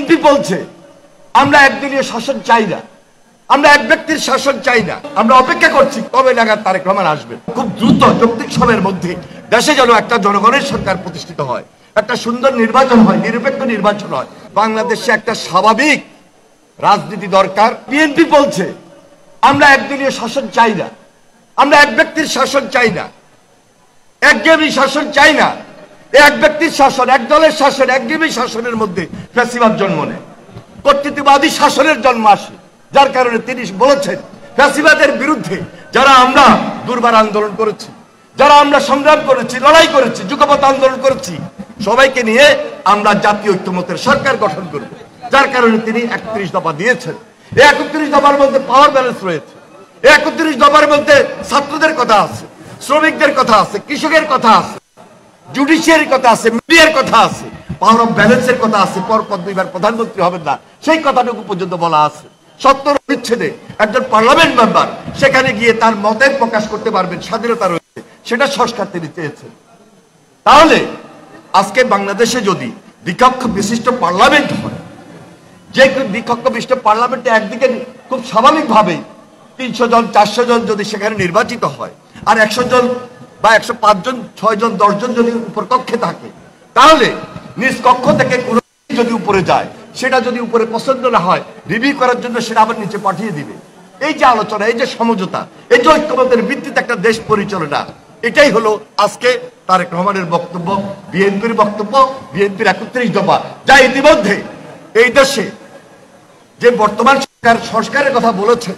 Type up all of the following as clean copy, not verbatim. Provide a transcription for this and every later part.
BNP বলছে আমরা একদলীয় শাসন চাই না, আমরা এক ব্যক্তির শাসন চাই না। আমরা অপেক্ষা করছি কবে নাগাদ তারেক রহমান আসবেন। খুব দ্রুত যৌক্তিক সময়ের মধ্যে দেশে যেন একটা জনগণের সরকার প্রতিষ্ঠিত হয়, একটা সুন্দর নির্বাচন হয়, নিরপেক্ষ নির্বাচন হয়, বাংলাদেশে একটা স্বাভাবিক রাজনীতি দরকার। বিএনপি বলছে আমরা একদলীয় শাসন চাই না, আমরা এক ব্যক্তির শাসন চাই না, একঘেয়েমি শাসন চাই না। এক ব্যক্তির শাসন, এক দলের শাসন, একঘেয়েমি শাসনের মধ্যে ফ্যাসিবাদ জন্ম নেয়, কর্তৃত্ববাদী শাসনের জন্ম আসে। যার কারণে তিনি বলেছেন ফ্যাসিবাদের বিরুদ্ধে যারা আমরা দুর্বার আন্দোলন করেছি, যারা আমরা সংগ্রাম করেছি, লড়াই করেছি, যুগপৎ আন্দোলন করেছি, সবাইকে নিয়ে আমরা জাতীয় ঐক্যমত্যের সরকার গঠন করব। যার কারণে তিনি 31 দফা দিয়েছেন। এই 31 দফার মধ্যে পাওয়ার ব্যালেন্স রয়েছে। এই 31 দফার মধ্যে ছাত্রদের কথা আছে, শ্রমিকদের কথা আছে, কৃষকের কথা আছে, জুডিশিয়ারির কথা আছে, মিডিয়ার কথা আছে, পাওয়ার অফ ব্যালেন্সের কথা আছে। পরপর দুইবার প্রধানমন্ত্রী হবেন না, সেই কথাটুকু পর্যন্ত বলা আছে। 70 অনুচ্ছেদে একজন পার্লামেন্ট মেম্বার সেখানে গিয়ে তার মতের প্রকাশ করতে পারবেন, স্বাধীনতা রয়েছে, সেটা সংস্কার তিনি চেয়েছেন। তাহলে আজকে বাংলাদেশে যদি দ্বিকক্ষ বিশিষ্ট পার্লামেন্ট হয়, যে দ্বিকক্ষ বিশিষ্ট পার্লামেন্টে একদিকে খুব স্বাভাবিকভাবেই 300 জন 400 জন যদি সেখানে নির্বাচিত হয়, আর 100 জন বা 105 জন 6 জন 10 জন যদি উপর কক্ষে থাকে, তাহলে নিজ কক্ষ থেকে কোনো যদি উপরে যায়, সেটা যদি উপরে পছন্দ না হয়, রিভিউ করার জন্য সেটা আবার নিচে পাঠিয়ে দিবে। এই যে আলোচনা, এই যে সমঝোতা, এই যে ঐক্যমতের ভিত্তিতে একটা দেশ পরিচালনা, এটাই হলো আজকে তারেক রহমানের বক্তব্য, বিএনপির বক্তব্য, বিএনপির 31 দফা, যা ইতিমধ্যে এই দেশে যে বর্তমান সরকার সংস্কারের কথা বলেছে,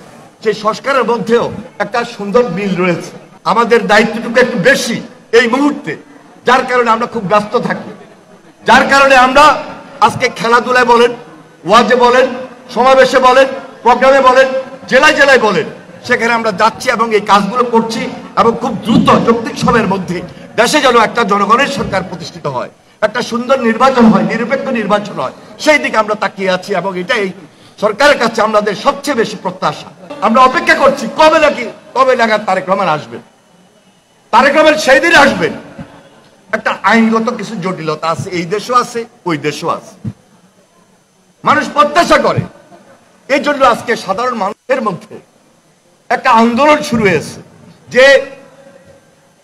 সেই সংস্কারের মধ্যেও একটা সুন্দর মিল রয়েছে। আমাদের দায়িত্বটুকু একটু বেশি এই মুহূর্তে, যার কারণে আমরা খুব ব্যস্ত থাকি, যার কারণে আমরা আজকে খেলাধুলায় বলেন, ওয়াজে বলেন, সমাবেশে বলেন, প্রোগ্রামে বলেন, জেলায় জেলায় বলেন, সেখানে আমরা যাচ্ছি এবং এই কাজগুলো করছি। এবং খুব দ্রুত যৌক্তিক সময়ের মধ্যে দেশে যেন একটা জনগণের সরকার প্রতিষ্ঠিত হয়, একটা সুন্দর নির্বাচন হয়, নিরপেক্ষ নির্বাচন হয়, সেই দিকে আমরা তাকিয়ে আছি। এবং এটাই সরকারের কাছে আমাদের সবচেয়ে বেশি প্রত্যাশা। আমরা অপেক্ষা করছি কবে নাগাদ তারেক রহমান আসবেন। তারেক রহমান সেই দিনে আসবেন। একটা আইনগত কিছু জটিলতা আছে, এই দেশও আছে, ওই দেশও আছে, মানুষ প্রত্যাশা করে। এই জন্য আজকে সাধারণ মানুষের মধ্যে একটা আন্দোলন শুরু হয়েছে যে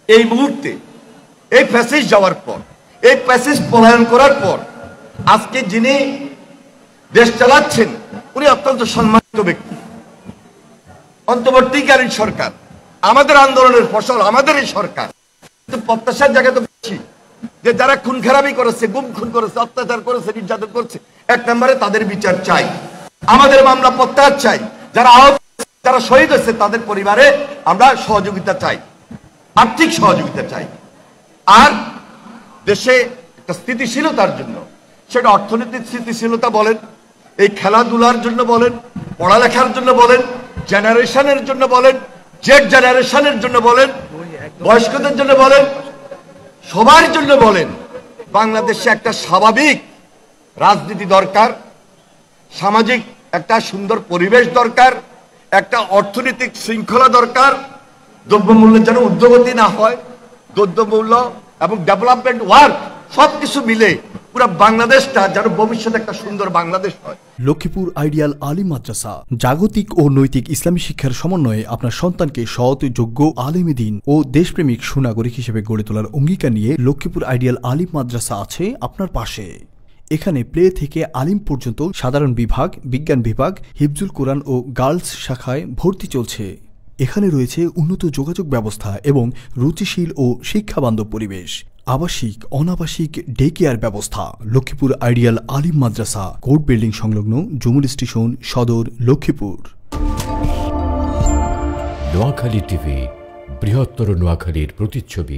এই মুহূর্তে এই প্যাসেজ যাওয়ার পর, এই প্যাসেজ পলায়ন করার পর আজকে যিনি দেশ চালাচ্ছেন উনি অত্যন্ত সম্মানিত ব্যক্তি, অন্তর্বর্তীকালীন সরকার, আমাদের আন্দোলনের ফসল, আমাদের এই সরকার। কিন্তু প্রত্যাশার জায়গা তো বেশি যে যারা খুন খারাপি করেছে, গুম খুন করেছে, অত্যাচার করেছে, নির্যাতন করেছে, 1 নম্বরে তাদের বিচার চাই, আমাদের মামলা প্রত্যাহার চাই। যারা আহত, যারা শহীদ হয়েছে, তাদের পরিবারে আমরা সহযোগিতা চাই, আর্থিক সহযোগিতা চাই। আর দেশে একটা স্থিতিশীলতার জন্য, সেটা অর্থনৈতিক স্থিতিশীলতা বলেন, এই খেলাধুলার জন্য বলেন, পড়ালেখার জন্য বলেন, জেনারেশনের জন্য বলেন, জেড জেনারেশনের জন্য বলেন, বয়স্কদের জন্য বলেন, সবার জন্য বলেন, বাংলাদেশে একটা স্বাভাবিক রাজনীতি দরকার, সামাজিক একটা সুন্দর পরিবেশ দরকার, একটা অর্থনৈতিক শৃঙ্খলা দরকার। দ্রব্যমূল্যের যেন ঊর্ধ্বগতি না হয়, দ্রব্যমূল্য এবং ডেভেলপমেন্ট ওয়ার্ক সবকিছু মিলে পুরো বাংলাদেশটা যেন ভবিষ্যতে একটা সুন্দর বাংলাদেশ হয়। লক্ষ্মীপুর আইডিয়াল আলিম মাদ্রাসা জাগতিক ও নৈতিক ইসলামী শিক্ষার সমন্বয়ে আপনার সন্তানকে সৎ, যোগ্য, আলেমে দ্বীন ও দেশপ্রেমিক সুনাগরিক হিসেবে গড়ে তোলার অঙ্গীকার নিয়ে লক্ষ্মীপুর আইডিয়াল আলিম মাদ্রাসা আছে আপনার পাশে। এখানে প্লে থেকে আলিম পর্যন্ত সাধারণ বিভাগ, বিজ্ঞান বিভাগ, হিফজুল কোরআন ও গার্লস শাখায় ভর্তি চলছে। এখানে রয়েছে উন্নত যোগাযোগ ব্যবস্থা এবং রুচিশীল ও শিক্ষাবান্ধব পরিবেশ, আবাসিক অনাবাসিক ডে কেয়ার ব্যবস্থা। লক্ষ্মীপুর আইডিয়াল আলিম মাদ্রাসা, কোর্ট বিল্ডিং সংলগ্ন, যমুনা স্টেশন, সদর, লক্ষ্মীপুর। নোয়াখালী টিভি, বৃহত্তর নোয়াখালীর প্রতিচ্ছবি।